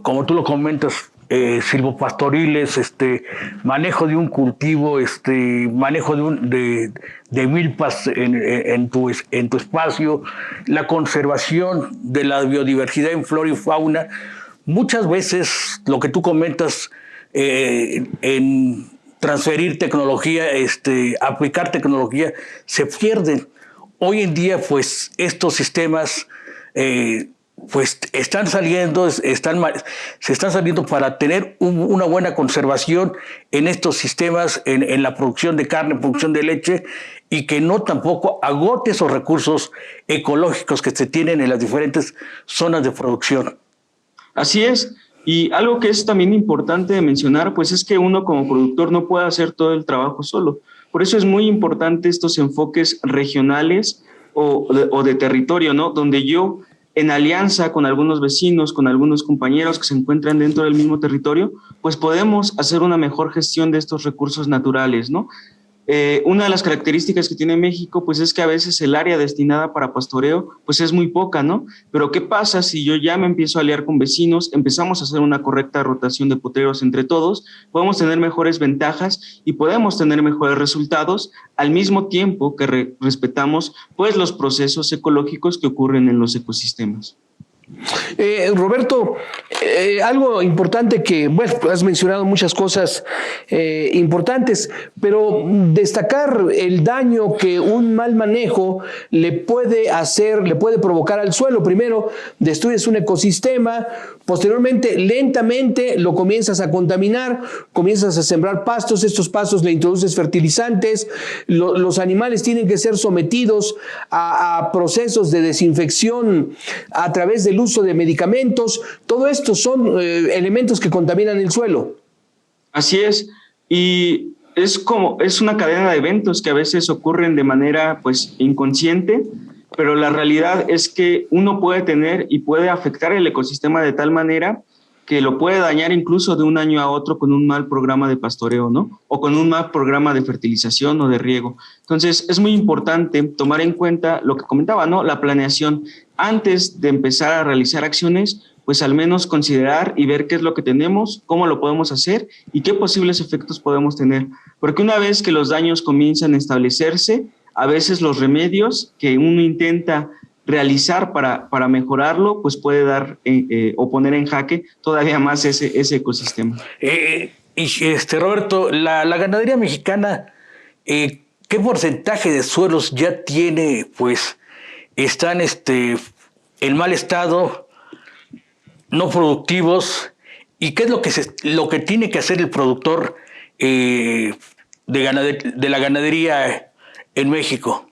como tú lo comentas, silvopastoriles, manejo de un cultivo, manejo de milpas en tu espacio, la conservación de la biodiversidad en flora y fauna. Muchas veces lo que tú comentas en transferir tecnología, aplicar tecnología, se pierden. Hoy en día, pues, estos sistemas pues están saliendo, se están saliendo para tener una buena conservación en estos sistemas, en la producción de carne, producción de leche, y que no tampoco agote esos recursos ecológicos que se tienen en las diferentes zonas de producción. Así es, y algo que es también importante de mencionar, pues es que uno como productor no puede hacer todo el trabajo solo. Por eso es muy importante estos enfoques regionales o de territorio, ¿no? Donde yo, en alianza con algunos vecinos, con algunos compañeros que se encuentran dentro del mismo territorio, pues podemos hacer una mejor gestión de estos recursos naturales, ¿no? Una de las características que tiene México, pues es que a veces el área destinada para pastoreo, pues es muy poca, ¿no? Pero ¿qué pasa si yo ya me empiezo a aliar con vecinos, empezamos a hacer una correcta rotación de potreros entre todos, podemos tener mejores ventajas y podemos tener mejores resultados al mismo tiempo que respetamos, pues, los procesos ecológicos que ocurren en los ecosistemas? Roberto, algo importante que, bueno, has mencionado muchas cosas importantes, pero destacar el daño que un mal manejo le puede provocar al suelo. Primero, destruyes un ecosistema, posteriormente, lentamente lo comienzas a contaminar, comienzas a sembrar pastos, estos pastos le introduces fertilizantes, los animales tienen que ser sometidos a procesos de desinfección a través del uso de medicamentos. Todo esto son elementos que contaminan el suelo. Así es, y es una cadena de eventos que a veces ocurren de manera, pues, inconsciente, pero la realidad es que uno puede tener y puede afectar el ecosistema de tal manera que lo puede dañar incluso de un año a otro con un mal programa de pastoreo, ¿no? O con un mal programa de fertilización o de riego. Entonces, es muy importante tomar en cuenta lo que comentaba, ¿no? La planeación. Antes de empezar a realizar acciones, pues al menos considerar y ver qué es lo que tenemos, cómo lo podemos hacer y qué posibles efectos podemos tener. Porque una vez que los daños comienzan a establecerse, a veces los remedios que uno intenta realizar para mejorarlo, pues puede dar o poner en jaque todavía más ese ecosistema. Roberto, la ganadería mexicana, ¿qué porcentaje de suelos ya tiene? Pues están en mal estado, no productivos, ¿y qué es lo que tiene que hacer el productor de la ganadería en México?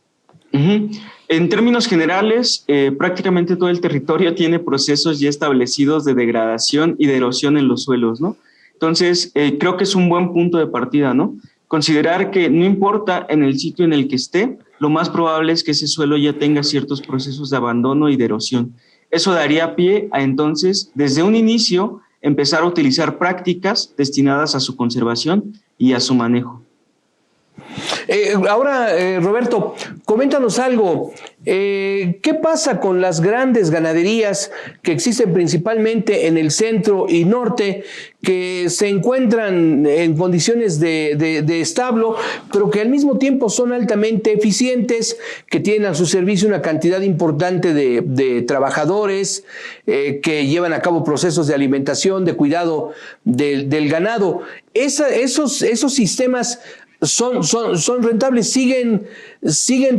Uh-huh. En términos generales, prácticamente todo el territorio tiene procesos ya establecidos de degradación y de erosión en los suelos, ¿no? Entonces, creo que es un buen punto de partida, ¿no? Considerar que no importa en el sitio en el que esté, lo más probable es que ese suelo ya tenga ciertos procesos de abandono y de erosión. Eso daría pie a entonces, desde un inicio, empezar a utilizar prácticas destinadas a su conservación y a su manejo. Ahora, Roberto, coméntanos algo. ¿Qué pasa con las grandes ganaderías que existen principalmente en el centro y norte, que se encuentran en condiciones de establo, pero que al mismo tiempo son altamente eficientes, que tienen a su servicio una cantidad importante de trabajadores, que llevan a cabo procesos de alimentación, de cuidado del ganado? Esos sistemas son rentables, siguen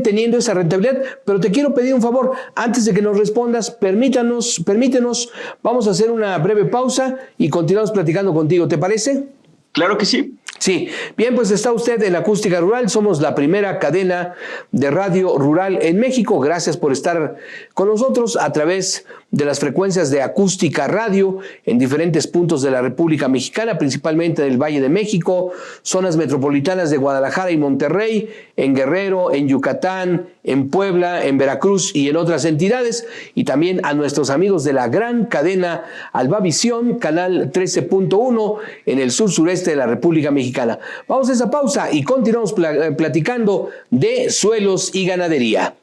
teniendo esa rentabilidad, pero te quiero pedir un favor, antes de que nos respondas, permítenos, vamos a hacer una breve pausa y continuamos platicando contigo, ¿te parece? Claro que sí. Sí, bien, pues está usted en Acústica Rural, somos la primera cadena de radio rural en México. Gracias por estar con nosotros a través de las frecuencias de Acústica Radio en diferentes puntos de la República Mexicana, principalmente del Valle de México, zonas metropolitanas de Guadalajara y Monterrey, en Guerrero, en Yucatán, en Puebla, en Veracruz y en otras entidades, y también a nuestros amigos de la gran cadena Albavisión, canal 13.1 en el sur-sureste de la República Mexicana. Vamos a esa pausa y continuamos platicando de suelos y ganadería.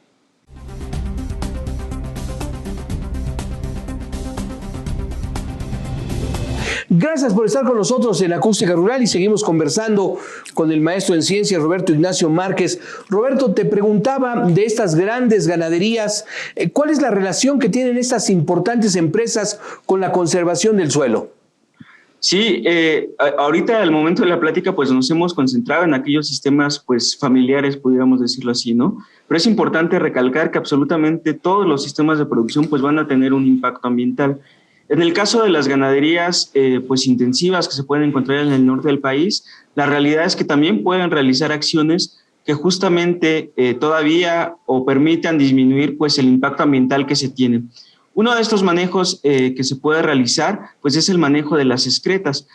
Gracias por estar con nosotros en Acústica Rural y seguimos conversando con el maestro en ciencias Roberto Ignacio Márquez. Roberto, te preguntaba de estas grandes ganaderías, ¿cuál es la relación que tienen estas importantes empresas con la conservación del suelo? Sí, ahorita al momento de la plática pues nos hemos concentrado en aquellos sistemas pues familiares, pudiéramos decirlo así, ¿no? Pero es importante recalcar que absolutamente todos los sistemas de producción pues van a tener un impacto ambiental. En el caso de las ganaderías pues intensivas que se pueden encontrar en el norte del país, la realidad es que también pueden realizar acciones que justamente todavía o permitan disminuir pues el impacto ambiental que se tiene. Uno de estos manejos que se puede realizar pues es el manejo de las excretas.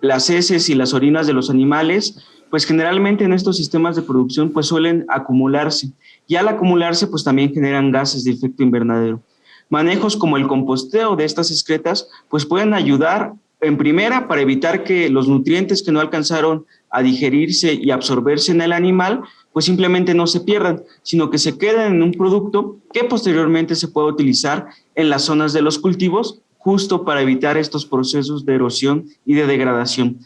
Las heces y las orinas de los animales pues generalmente en estos sistemas de producción pues suelen acumularse y al acumularse pues también generan gases de efecto invernadero. Manejos como el composteo de estas excretas pues pueden ayudar en primera para evitar que los nutrientes que no alcanzaron a digerirse y absorberse en el animal pues simplemente no se pierdan, sino que se queden en un producto que posteriormente se puede utilizar en las zonas de los cultivos justo para evitar estos procesos de erosión y de degradación.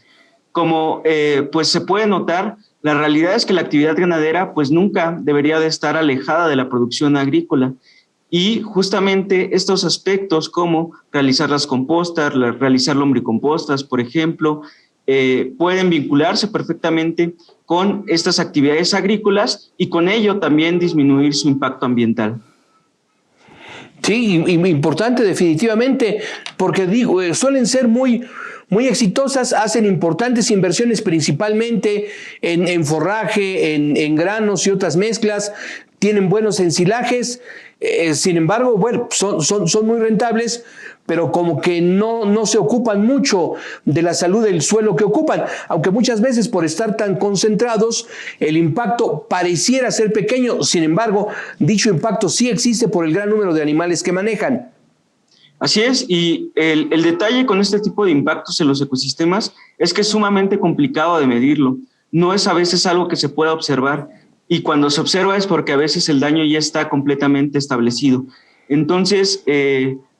Como pues se puede notar, la realidad es que la actividad ganadera pues nunca debería de estar alejada de la producción agrícola. Y justamente estos aspectos como realizar las compostas, realizar lombricompostas, por ejemplo, pueden vincularse perfectamente con estas actividades agrícolas y con ello también disminuir su impacto ambiental. Sí, importante definitivamente, porque suelen ser muy exitosas, hacen importantes inversiones principalmente en forraje, en granos y otras mezclas, tienen buenos ensilajes, sin embargo, bueno, son muy rentables, pero como que no se ocupan mucho de la salud del suelo que ocupan, aunque muchas veces por estar tan concentrados, el impacto pareciera ser pequeño, sin embargo, dicho impacto sí existe por el gran número de animales que manejan. Así es, y el detalle con este tipo de impactos en los ecosistemas es que es sumamente complicado de medirlo. No es a veces algo que se pueda observar, y cuando se observa es porque a veces el daño ya está completamente establecido. Entonces,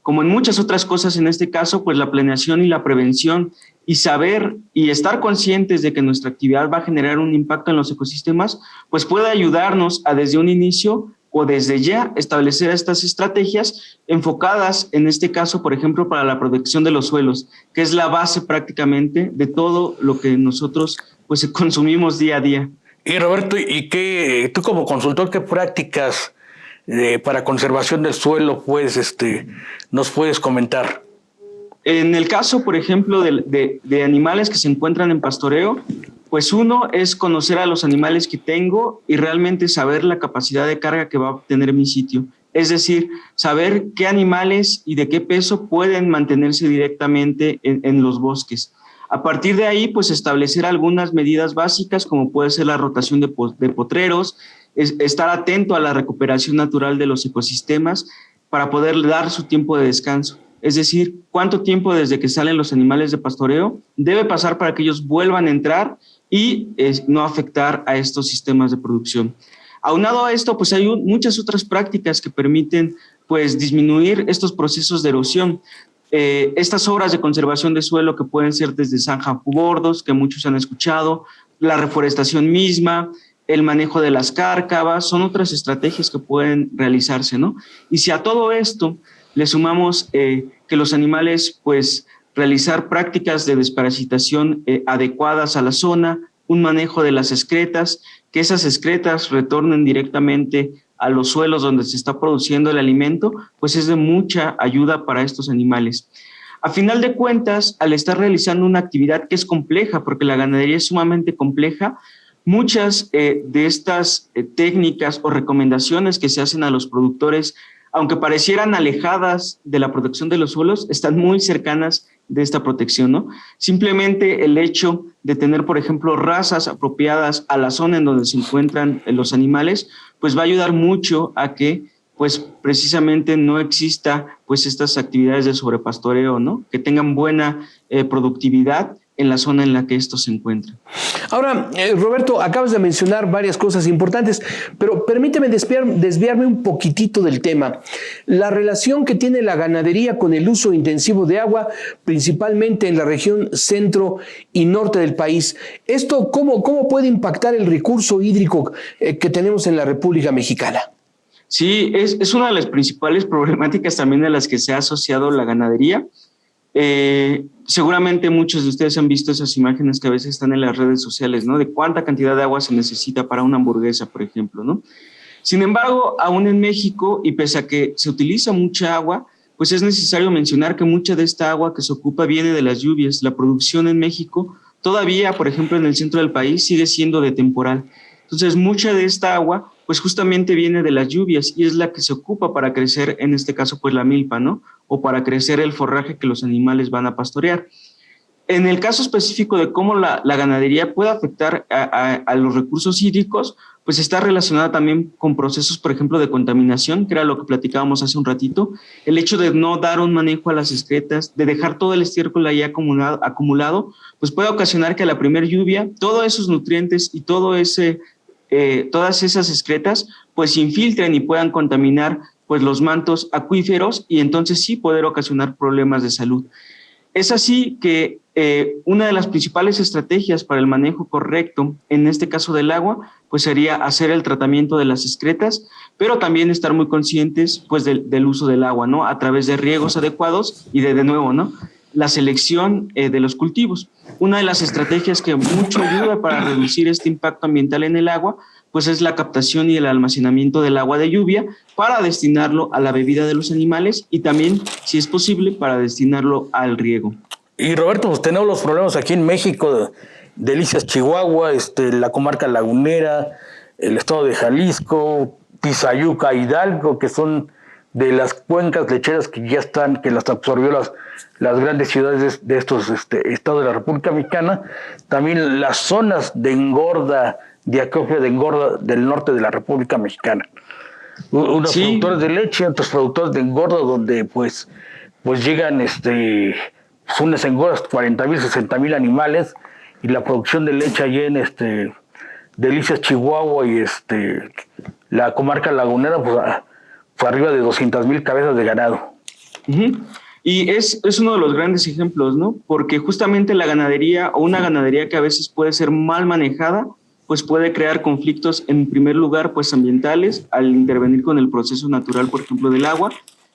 como en muchas otras cosas en este caso, pues la planeación y la prevención y saber y estar conscientes de que nuestra actividad va a generar un impacto en los ecosistemas, pues puede ayudarnos a desde un inicio o desde ya establecer estas estrategias enfocadas, en este caso, por ejemplo, para la protección de los suelos, que es la base prácticamente de todo lo que nosotros pues consumimos día a día. Y Roberto, tú como consultor, qué prácticas para conservación del suelo nos puedes comentar? En el caso, por ejemplo, de animales que se encuentran en pastoreo, pues uno es conocer a los animales que tengo y realmente saber la capacidad de carga que va a tener mi sitio. Es decir, saber qué animales y de qué peso pueden mantenerse directamente en los bosques. A partir de ahí, pues establecer algunas medidas básicas, como puede ser la rotación de potreros, estar atento a la recuperación natural de los ecosistemas para poder dar su tiempo de descanso. Es decir, cuánto tiempo desde que salen los animales de pastoreo debe pasar para que ellos vuelvan a entrar y no afectar a estos sistemas de producción. Aunado a esto, pues hay muchas otras prácticas que permiten pues disminuir estos procesos de erosión. Estas obras de conservación de suelo que pueden ser desde zanjabordos, que muchos han escuchado, la reforestación misma, el manejo de las cárcavas, son otras estrategias que pueden realizarse, ¿no? Y si a todo esto le sumamos que los animales, pues, realizar prácticas de desparasitación adecuadas a la zona, un manejo de las excretas, que esas excretas retornen directamente a los suelos donde se está produciendo el alimento, pues es de mucha ayuda para estos animales. A final de cuentas, al estar realizando una actividad que es compleja, porque la ganadería es sumamente compleja, muchas de estas técnicas o recomendaciones que se hacen a los productores, aunque parecieran alejadas de la protección de los suelos, están muy cercanas de esta protección, ¿no? Simplemente el hecho de tener, por ejemplo, razas apropiadas a la zona en donde se encuentran los animales, pues va a ayudar mucho a que, pues, precisamente no exista, pues, estas actividades de sobrepastoreo, ¿no? Que tengan buena productividad en la zona en la que estos se encuentran. Ahora, Roberto, acabas de mencionar varias cosas importantes, pero permíteme desviarme un poquitito del tema. La relación que tiene la ganadería con el uso intensivo de agua, principalmente en la región centro y norte del país. ¿Esto cómo puede impactar el recurso hídrico que tenemos en la República Mexicana? Sí, es una de las principales problemáticas también a las que se ha asociado la ganadería. Seguramente muchos de ustedes han visto esas imágenes que a veces están en las redes sociales, ¿no? De cuánta cantidad de agua se necesita para una hamburguesa, por ejemplo, ¿no? Sin embargo, aún en México, y pese a que se utiliza mucha agua, pues es necesario mencionar que mucha de esta agua que se ocupa viene de las lluvias. La producción en México todavía, por ejemplo, en el centro del país, sigue siendo de temporal. Entonces, mucha de esta agua, pues justamente viene de las lluvias y es la que se ocupa para crecer, en este caso, pues la milpa, ¿no? O para crecer el forraje que los animales van a pastorear. en el caso específico de cómo la ganadería puede afectar a los recursos hídricos, pues está relacionada también con procesos, por ejemplo, de contaminación, que era lo que platicábamos hace un ratito. El hecho de no dar un manejo a las excretas, de dejar todo el estiércol ahí acumulado, pues puede ocasionar que a la primera lluvia todos esos nutrientes y todas esas excretas pues se infiltren y puedan contaminar pues los mantos acuíferos y entonces sí poder ocasionar problemas de salud. Es así que una de las principales estrategias para el manejo correcto, en este caso del agua, pues sería hacer el tratamiento de las excretas, pero también estar muy conscientes pues del uso del agua, ¿no? A través de riegos adecuados y de nuevo, ¿no? La selección de los cultivos. Una de las estrategias que mucho ayuda para reducir este impacto ambiental en el agua, pues es la captación y el almacenamiento del agua de lluvia para destinarlo a la bebida de los animales y también, si es posible, para destinarlo al riego. Y Roberto, pues tenemos los problemas aquí en México, Delicias, Chihuahua, la comarca lagunera, el estado de Jalisco, Tizayuca, Hidalgo, que son de las cuencas lecheras que ya están, que las absorbió las grandes ciudades de estos estados de la República Mexicana. También las zonas de engorda, de acopio de engorda del norte de la República Mexicana. Unos productores de leche, otros productores de engorda, donde pues llegan unas engordas 40,000, 60,000 animales, y la producción de leche allí en Delicias, Chihuahua y la comarca lagunera, pues fue arriba de 200,000 cabezas de ganado. Uh-huh. Y es uno de los grandes ejemplos, ¿no? Porque justamente la ganadería, o una ganadería que a veces puede ser mal manejada, pues puede crear conflictos, en primer lugar, pues ambientales, al intervenir con el proceso natural, por ejemplo, del agua,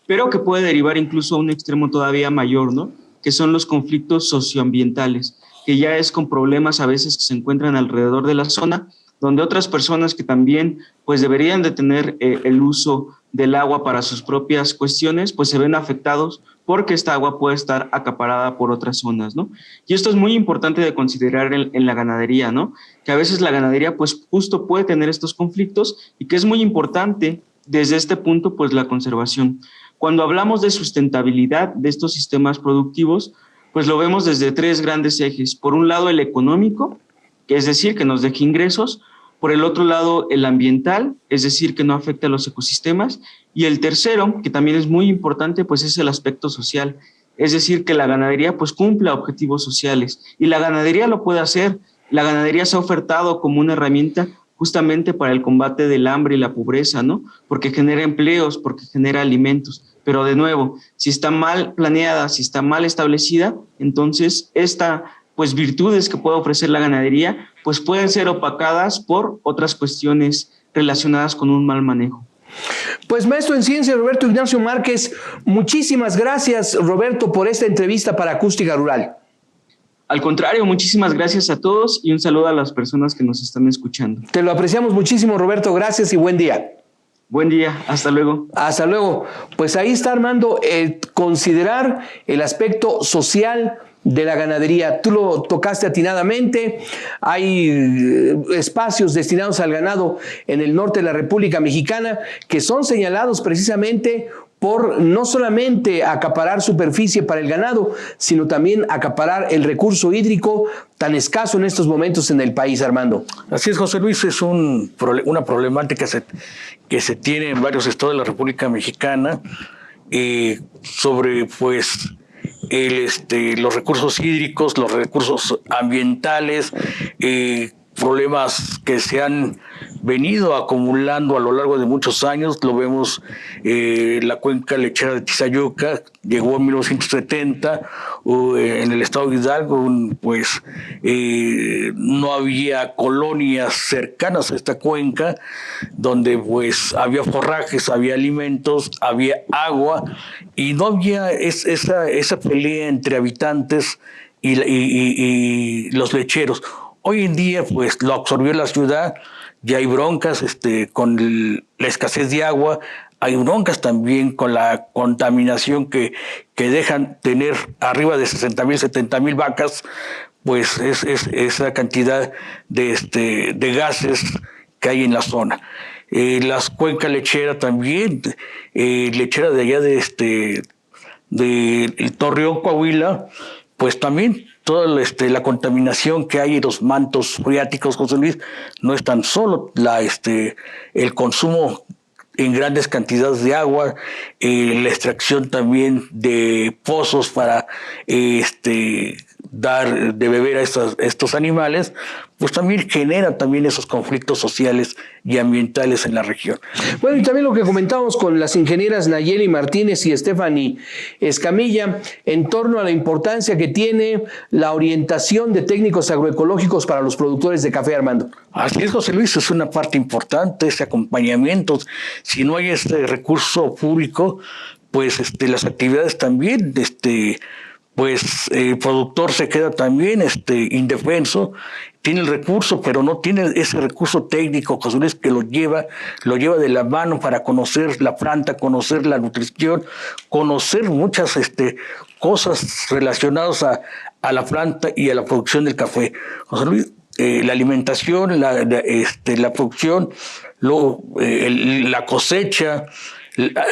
pero que puede derivar incluso a un extremo todavía mayor, ¿no? Que son los conflictos socioambientales, que ya es con problemas a veces que se encuentran alrededor de la zona, donde otras personas que también pues deberían de tener el uso del agua para sus propias cuestiones, pues se ven afectados porque esta agua puede estar acaparada por otras zonas, ¿no? Y esto es muy importante de considerar en la ganadería, ¿no? Que a veces la ganadería pues justo puede tener estos conflictos y que es muy importante desde este punto pues la conservación. Cuando hablamos de sustentabilidad de estos sistemas productivos, pues lo vemos desde tres grandes ejes. Por un lado el económico, que es decir, que nos deje ingresos. Por el otro lado, el ambiental, es decir, que no afecte a los ecosistemas. Y el tercero, que también es muy importante, pues es el aspecto social. Es decir, que la ganadería pues cumpla objetivos sociales. Y la ganadería lo puede hacer. La ganadería se ha ofertado como una herramienta justamente para el combate del hambre y la pobreza, ¿no? Porque genera empleos, porque genera alimentos. Pero de nuevo, si está mal planeada, si está mal establecida, entonces pues virtudes que puede ofrecer la ganadería, pues pueden ser opacadas por otras cuestiones relacionadas con un mal manejo. Pues maestro en ciencia Roberto Ignacio Márquez, muchísimas gracias Roberto por esta entrevista para Acústica Rural. Al contrario, muchísimas gracias a todos y un saludo a las personas que nos están escuchando. Te lo apreciamos muchísimo Roberto, gracias y buen día. Buen día, hasta luego. Hasta luego. Pues ahí está Armando, considerar el aspecto social de la ganadería. Tú lo tocaste atinadamente. Hay espacios destinados al ganado en el norte de la República Mexicana que son señalados precisamente por no solamente acaparar superficie para el ganado, sino también acaparar el recurso hídrico tan escaso en estos momentos en el país, Armando. Así es, José Luis, es una problemática que se tiene en varios estados de la República Mexicana sobre pues los recursos hídricos, los recursos ambientales, problemas que se han venido acumulando a lo largo de muchos años. Lo vemos, la cuenca lechera de Tizayuca llegó en 1970, en el estado de Hidalgo, pues no había colonias cercanas a esta cuenca, donde pues había forrajes, había alimentos, había agua, y no había esa pelea entre habitantes y los lecheros. Hoy en día, pues, lo absorbió la ciudad, ya hay broncas con la escasez de agua, hay broncas también con la contaminación que dejan tener arriba de 60,000, 70,000 vacas, pues es esa cantidad de gases que hay en la zona. Las cuencas lecheras también, lechera de allá de Torreón, Coahuila, pues también toda la contaminación que hay en los mantos freáticos, José Luis, no es tan solo el consumo en grandes cantidades de agua, la extracción también de pozos para dar de beber a estos animales, pues también genera también esos conflictos sociales y ambientales en la región. Bueno, y también lo que comentábamos con las ingenieras Nayeli Martínez y Stephanie Escamilla en torno a la importancia que tiene la orientación de técnicos agroecológicos para los productores de café, Armando. Así es, José Luis, es una parte importante, ese acompañamiento. Si no hay este recurso público, pues las actividades también, pues el productor se queda también indefenso, tiene el recurso, pero no tiene ese recurso técnico, José Luis, que lo lleva de la mano para conocer la planta, conocer la nutrición, conocer muchas cosas relacionadas a la planta y a la producción del café. José Luis, la alimentación, la producción, la cosecha,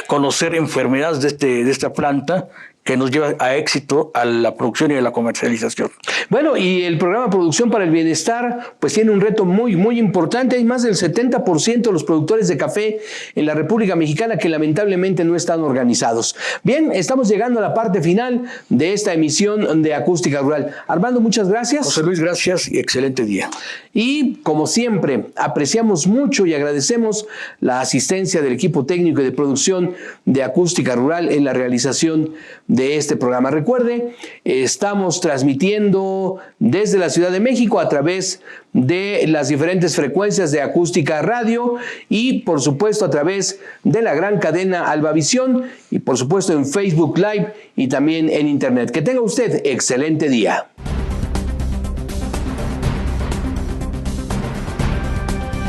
conocer enfermedades de esta planta, que nos lleva a éxito a la producción y a la comercialización. Bueno, y el programa Producción para el Bienestar pues tiene un reto muy, muy importante. Hay más del 70% de los productores de café en la República Mexicana que lamentablemente no están organizados. Bien, estamos llegando a la parte final de esta emisión de Acústica Rural. Armando, muchas gracias. José Luis, gracias y excelente día. Y como siempre, apreciamos mucho y agradecemos la asistencia del equipo técnico y de producción de Acústica Rural en la realización de este programa. Recuerde, estamos transmitiendo desde la Ciudad de México a través de las diferentes frecuencias de Acústica Radio y por supuesto a través de la gran cadena Albavisión y por supuesto en Facebook Live y también en Internet. Que tenga usted excelente día.